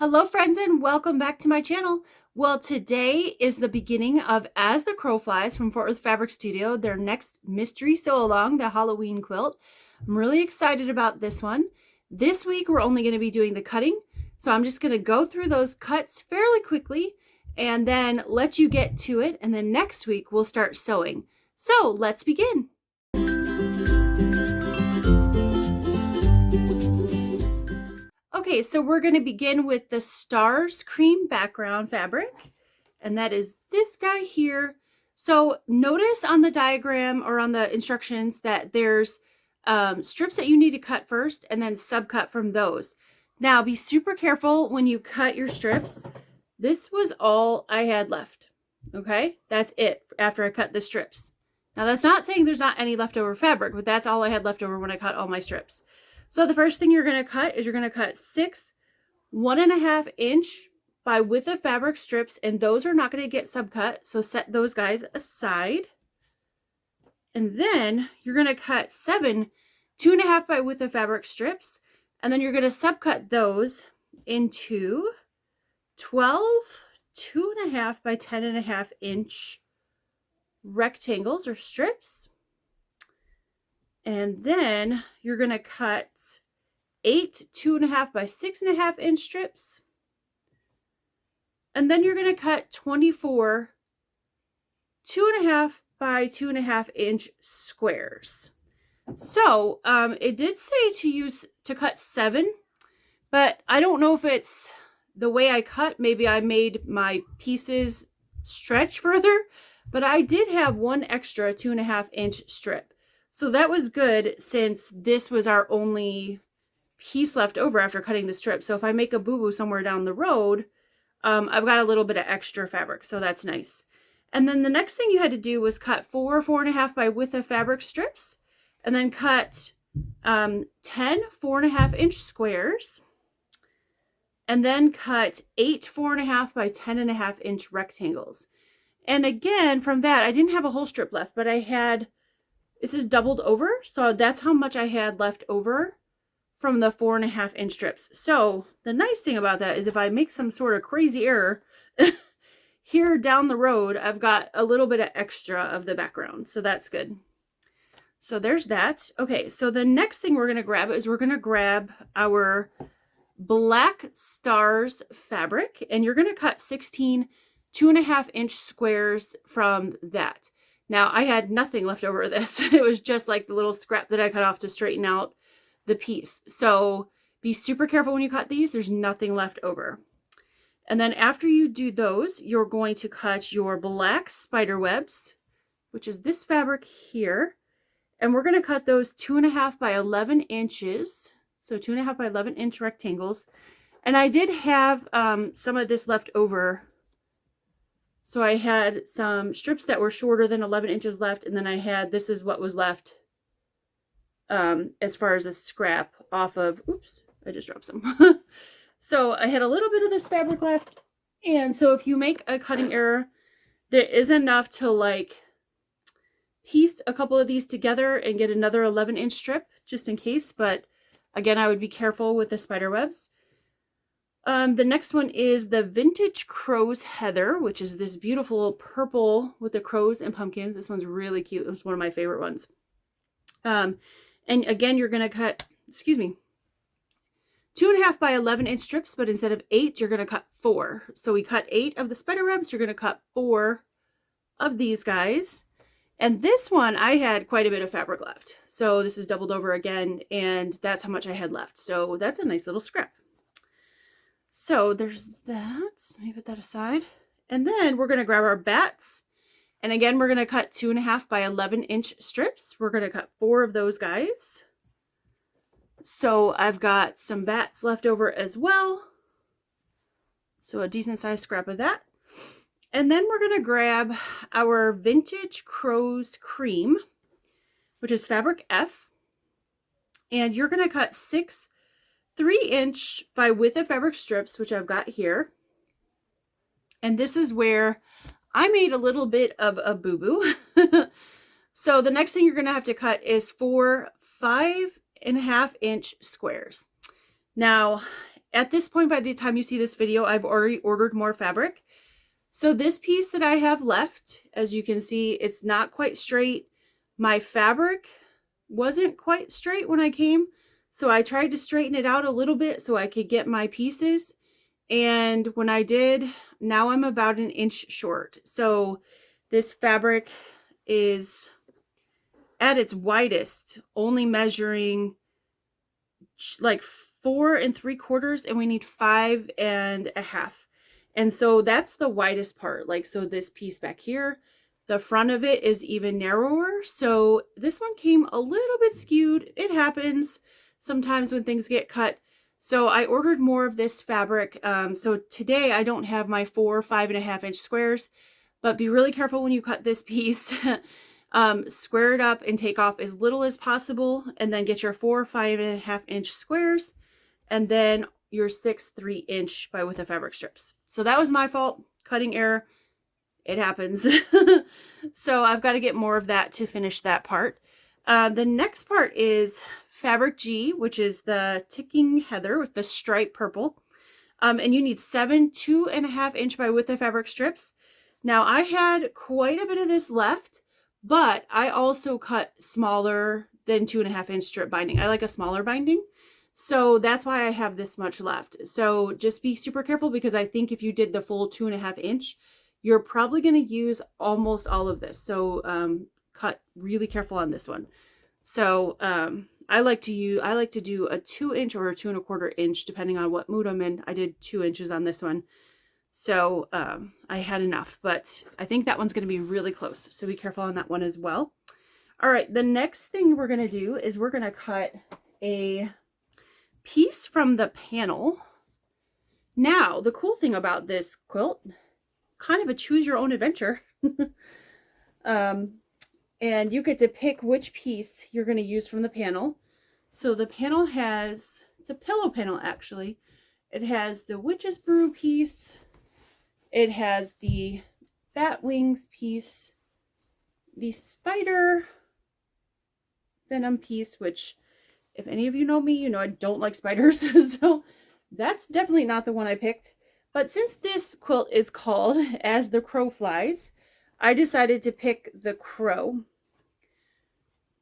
Hello friends and welcome back to my channel. Well, today is the beginning of As the Crow Flies from Fort Worth Fabric Studio, their next mystery sew along, the Halloween quilt. I'm really excited about this one. This week we're only going to be doing the cutting, so I'm just going to go through those cuts fairly quickly and then let you get to it, and then next week we'll start sewing. So let's begin. Okay, so we're going to begin with the Stars Cream background fabric, and that is this guy here. So notice on the diagram or on the instructions that there's strips that you need to cut first and then subcut from those. Now be super careful when you cut your strips. This was all I had left. Okay, that's it after I cut the strips. Now that's not saying there's not any leftover fabric, but that's all I had left over when I cut all my strips. So the first thing you're going to cut is you're going to cut 6 1.5 inch by width of fabric strips, and those are not going to get subcut, so set those guys aside. And then you're going to cut 7 2.5 by width of fabric strips, and then you're going to subcut those into 12 2.5 by 10.5 inch rectangles or strips. And then you're going to cut 8 2.5 by 6.5 inch strips. And then you're going to cut 24 2.5 by 2.5 inch squares. So it did say to cut 7, but I don't know if it's the way I cut. Maybe I made my pieces stretch further, but I did have one extra 2.5 inch strip. So that was good, since this was our only piece left over after cutting the strip. So if I make a boo-boo somewhere down the road, I've got a little bit of extra fabric, so that's nice. And then the next thing you had to do was cut 4 4.5 by width of fabric strips, and then cut 10 4.5 inch squares, and then cut 8 4.5 by 10.5 inch rectangles. And again, from that, I didn't have a whole strip left, but I had, this is doubled over, so that's how much I had left over from the 4.5 inch strips. So the nice thing about that is if I make some sort of crazy error here down the road, I've got a little bit of extra of the background, so that's good. So there's that. Okay, so the next thing we're going to grab is we're going to grab our Black Stars fabric, and you're going to cut 16 2.5 inch squares from that. Now, I had nothing left over of this. It was just like the little scrap that I cut off to straighten out the piece. So be super careful when you cut these. There's nothing left over. And then after you do those, you're going to cut your black spider webs, which is this fabric here. And we're going to cut those 2.5 by 11 inches. So 2.5 by 11 inch rectangles. And I did have some of this left over. So I had some strips that were shorter than 11 inches left, and then I had, this is what was left as far as a scrap off of, oops, I just dropped some. So I had a little bit of this fabric left, and so if you make a cutting error, there is enough to like piece a couple of these together and get another 11 inch strip just in case, but again, I would be careful with the spider webs. The next one is the Vintage Crow's Heather, which is this beautiful purple with the crows and pumpkins. This one's really cute. It was one of my favorite ones. And again, you're going to cut, 2.5 by 11 inch strips, but instead of 8, you're going to cut 4. So we cut 8 of the spider webs. You're going to cut 4 of these guys. And this one, I had quite a bit of fabric left. So this is doubled over again, and that's how much I had left. So that's a nice little scrap. So there's that. Let me put that aside. And then we're going to grab our bats. And again, we're going to cut 2.5 by 11 inch strips. We're going to cut 4 of those guys. So I've got some bats left over as well. So a decent sized scrap of that. And then we're going to grab our Vintage Crow's Cream, which is fabric F. And you're going to cut 6 3-inch by width of fabric strips, which I've got here. And this is where I made a little bit of a boo-boo. So the next thing you're going to have to cut is 4 5.5 inch squares. Now, at this point, by the time you see this video, I've already ordered more fabric. So this piece that I have left, as you can see, it's not quite straight. My fabric wasn't quite straight when I came, so I tried to straighten it out a little bit so I could get my pieces. And when I did, now I'm about an inch short. So this fabric is at its widest, only measuring like 4 3/4, and we need 5 1/2. And so that's the widest part. Like, so this piece back here, the front of it is even narrower. So this one came a little bit skewed. It happens sometimes when things get cut. So I ordered more of this fabric. So today I don't have my 4 5 1/2 inch squares, but be really careful when you cut this piece. Square it up and take off as little as possible, and then get your 4 5 1/2 inch squares, and then your 6 3-inch by width of fabric strips. So that was my fault, cutting error. It happens. So I've got to get more of that to finish that part. The next part is fabric G, which is the ticking heather with the striped purple. And you need 7 2 1/2 inch by width of fabric strips. Now I had quite a bit of this left, but I also cut smaller than 2 1/2 inch strip binding. I like a smaller binding. So that's why I have this much left. So just be super careful, because I think if you did the full 2 1/2 inch, you're probably going to use almost all of this. So cut really careful on this one. So I like to do a 2 inch or a 2 1/4 inch, depending on what mood I'm in. I did 2 inches on this one. So I had enough, but I think that one's going to be really close. So be careful on that one as well. All right, the next thing we're going to do is we're going to cut a piece from the panel. Now, the cool thing about this quilt, kind of a choose your own adventure. And you get to pick which piece you're going to use from the panel. So the panel has, it's a pillow panel actually. It has the witch's brew piece. It has the bat wings piece, the spider venom piece, which if any of you know me, you know I don't like spiders. So that's definitely not the one I picked. But since this quilt is called As the Crow Flies, I decided to pick the crow.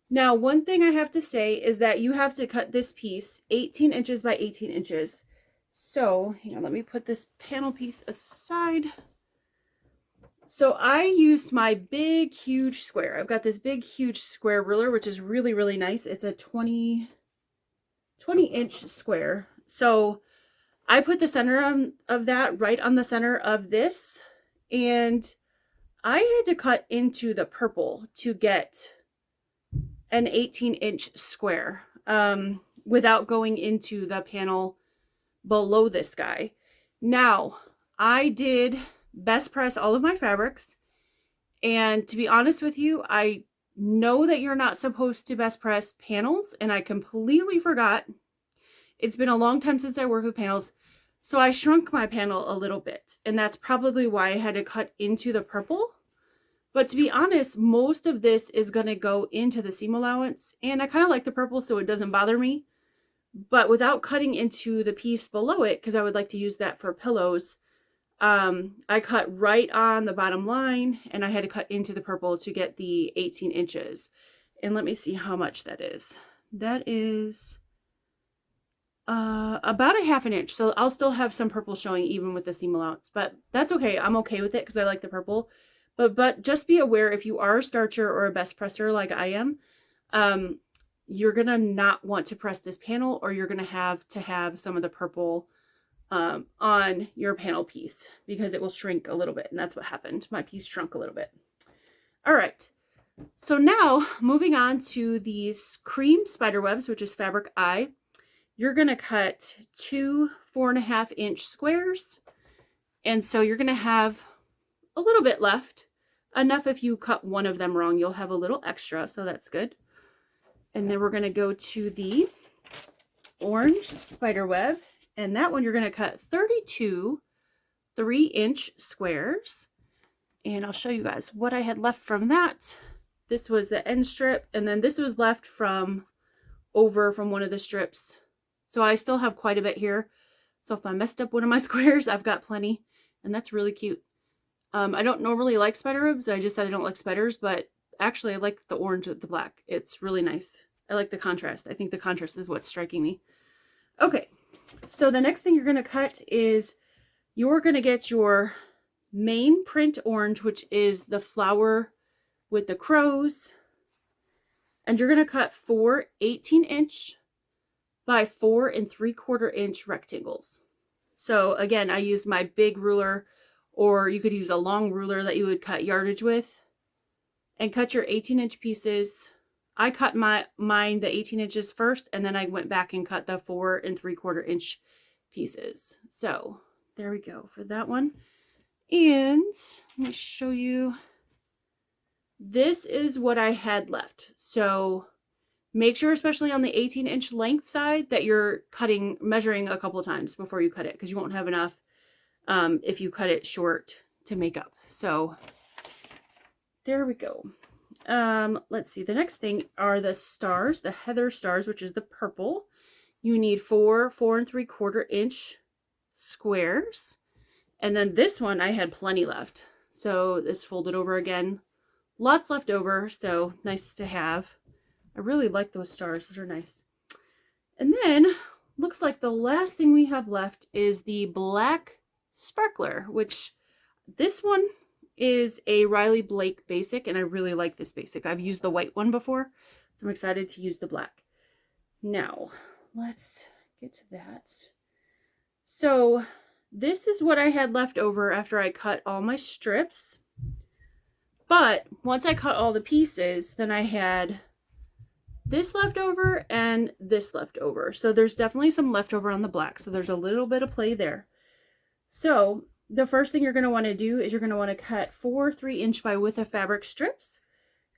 Now, one thing I have to say is that you have to cut this piece 18 inches by 18 inches. So, hang on, let me put this panel piece aside. So I used my big, huge square. I've got this big, huge square ruler, which is really, really nice. It's a 20-inch square. So I put the center of that right on the center of this, and I had to cut into the purple to get an 18-inch square without going into the panel below this guy. Now, I did best press all of my fabrics, and to be honest with you, I know that you're not supposed to best press panels, and I completely forgot. It's been a long time since I worked with panels, so I shrunk my panel a little bit, and that's probably why I had to cut into the purple. But to be honest, most of this is going to go into the seam allowance, and I kind of like the purple so it doesn't bother me. But without cutting into the piece below it, because I would like to use that for pillows, I cut right on the bottom line, and I had to cut into the purple to get the 18 inches. And let me see how much that is. That is about a 1/2 inch. So I'll still have some purple showing even with the seam allowance, but that's okay. I'm okay with it because I like the purple. But just be aware, if you are a starcher or a best presser like I am, you're gonna not want to press this panel, or you're gonna have to have some of the purple on your panel piece, because it will shrink a little bit, and that's what happened. My piece shrunk a little bit. All right, so now moving on to these cream spider webs, which is fabric I. You're gonna cut 2 4 1/2 inch squares, and so you're gonna have a little bit left. Enough if you cut one of them wrong, you'll have a little extra, so that's good. And then we're going to go to the orange spider web, and that one you're going to cut 32 3-inch squares. And I'll show you guys what I had left from that. This was the end strip, and then this was left from one of the strips. So I still have quite a bit here, So if I messed up one of my squares, I've got plenty, and that's really cute. I don't normally like spider webs. I just said I don't like spiders, but actually I like the orange with the black. It's really nice. I like the contrast. I think the contrast is what's striking me. Okay, so the next thing you're going to cut is you're going to get your main print orange, which is the flower with the crows, and you're going to cut 4 18-inch by 4 3/4-inch rectangles. So again, I use my big ruler, or you could use a long ruler that you would cut yardage with, and cut your 18-inch pieces. I cut mine the 18 inches first, and then I went back and cut the 4 3/4-inch pieces. So there we go for that one. And let me show you. This is what I had left. So make sure, especially on the 18-inch length side, that you're measuring a couple times before you cut it, because you won't have enough if you cut it short to make up. So there we go. Let's see. The next thing are the stars, the heather stars, which is the purple. You need 4 4 3/4-inch squares. And then this one, I had plenty left. So this folded over again. Lots left over, so nice to have. I really like those stars. Those are nice. And then, looks like the last thing we have left is the black sparkler, which this one is a Riley Blake basic, and I really like this basic. I've used the white one before, so I'm excited to use the black. Now, let's get to that. So, this is what I had left over after I cut all my strips. But once I cut all the pieces, then I had this left over and this left over. So there's definitely some leftover on the black. So there's a little bit of play there. So the first thing you're going to want to do is you're going to want to cut 4 3-inch by width of fabric strips,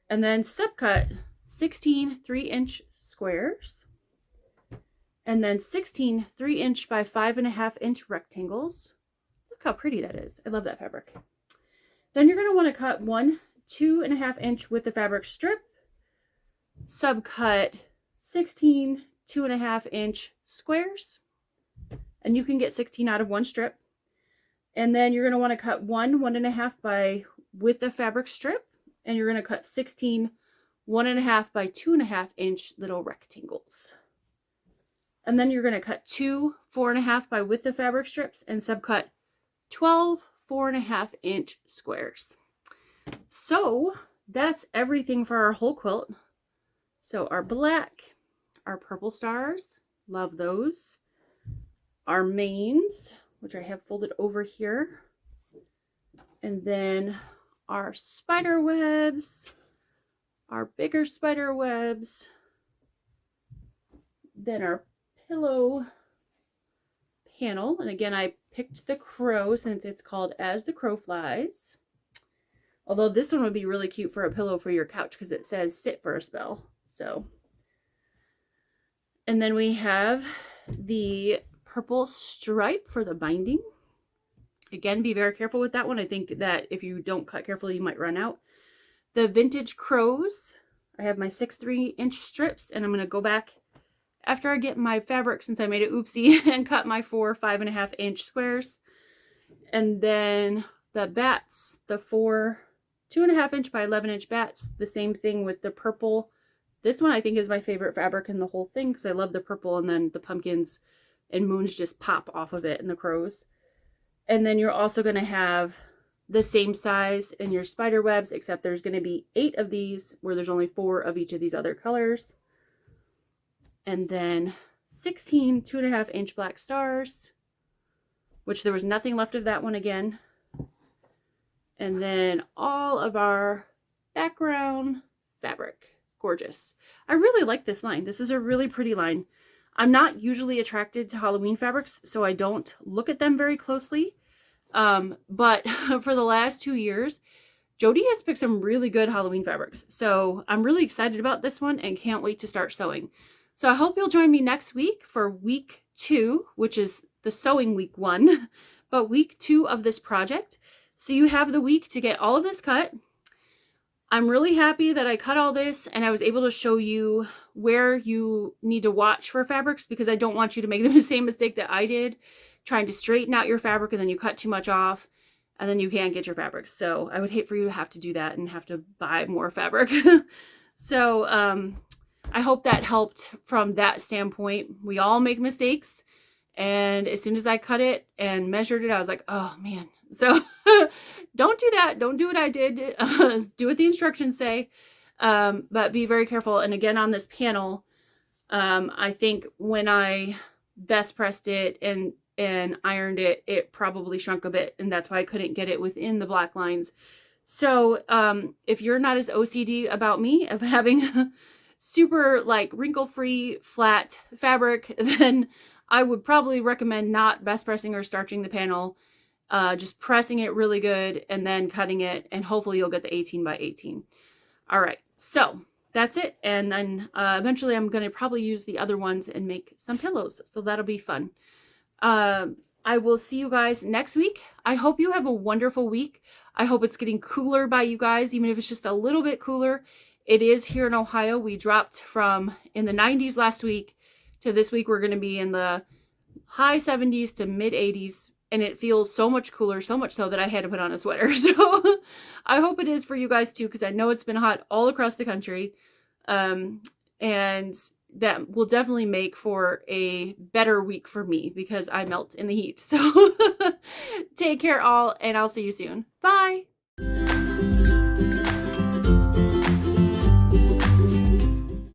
and then subcut 16 3-inch squares, and then 16 3-inch by 5.5-inch rectangles. Look how pretty that is. I love that fabric. Then you're going to want to cut 1 2.5-inch width of fabric strip, subcut 16 2.5-inch squares, and you can get 16 out of one strip. And then you're going to want to cut 1 1.5 by width of fabric strip, and you're going to cut 16 1.5 by 2.5-inch little rectangles. And then you're going to cut 2 4.5 by width of fabric strips and subcut 12 4.5-inch squares. So that's everything for our whole quilt. So our black, our purple stars, love those. Our mains, which I have folded over here. And then our spider webs, our bigger spider webs. Then our pillow panel. And again, I picked the crow since it's called As the Crow Flies. Although this one would be really cute for a pillow for your couch because it says sit for a spell. So, and then we have the purple stripe for the binding. Again, be very careful with that one. I think that if you don't cut carefully, you might run out. The vintage crows. I have my 6 3-inch strips, and I'm going to go back after I get my fabric, since I made it oopsie, and cut my 4 5.5-inch squares. And then the bats, the 4 2.5-inch by 11-inch bats, the same thing with the purple. This one I think is my favorite fabric in the whole thing because I love the purple, and then the pumpkins and moons just pop off of it, and the crows. And then you're also going to have the same size in your spider webs, except there's going to be 8 of these where there's only 4 of each of these other colors. And then 16 2.5-inch black stars, which there was nothing left of that one again. And then all of our background fabric. Gorgeous. I really like this line. This is a really pretty line. I'm not usually attracted to Halloween fabrics, so I don't look at them very closely. But for the last 2 years, Jody has picked some really good Halloween fabrics. So I'm really excited about this one and can't wait to start sewing. So I hope you'll join me next week for week 2, which is the sewing week 1, but week 2 of this project. So you have the week to get all of this cut. I'm really happy that I cut all this and I was able to show you where you need to watch for fabrics, because I don't want you to make the same mistake that I did, trying to straighten out your fabric and then you cut too much off and then you can't get your fabric. So I would hate for you to have to do that and have to buy more fabric. So I hope that helped from that standpoint. We all make mistakes. And as soon as I cut it and measured it, I was like, oh man. So don't do that. Don't do what I did. Do what the instructions say. But be very careful. And again, on this panel, I think when I best pressed it and ironed it, it probably shrunk a bit. And that's why I couldn't get it within the black lines. So if you're not as OCD about me of having super like wrinkle-free flat fabric, then I would probably recommend not best pressing or starching the panel, just pressing it really good and then cutting it, and hopefully you'll get the 18 by 18. All right, so that's it. And then eventually I'm going to probably use the other ones and make some pillows. So that'll be fun. I will see you guys next week. I hope you have a wonderful week. I hope it's getting cooler by you guys, even if it's just a little bit cooler. It is here in Ohio. We dropped from in the 90s last week to this week. We're going to be in the high 70s to mid 80s. And it feels so much cooler, so much so that I had to put on a sweater. So I hope it is for you guys too, because I know it's been hot all across the country. And that will definitely make for a better week for me because I melt in the heat. So take care all, and I'll see you soon. Bye.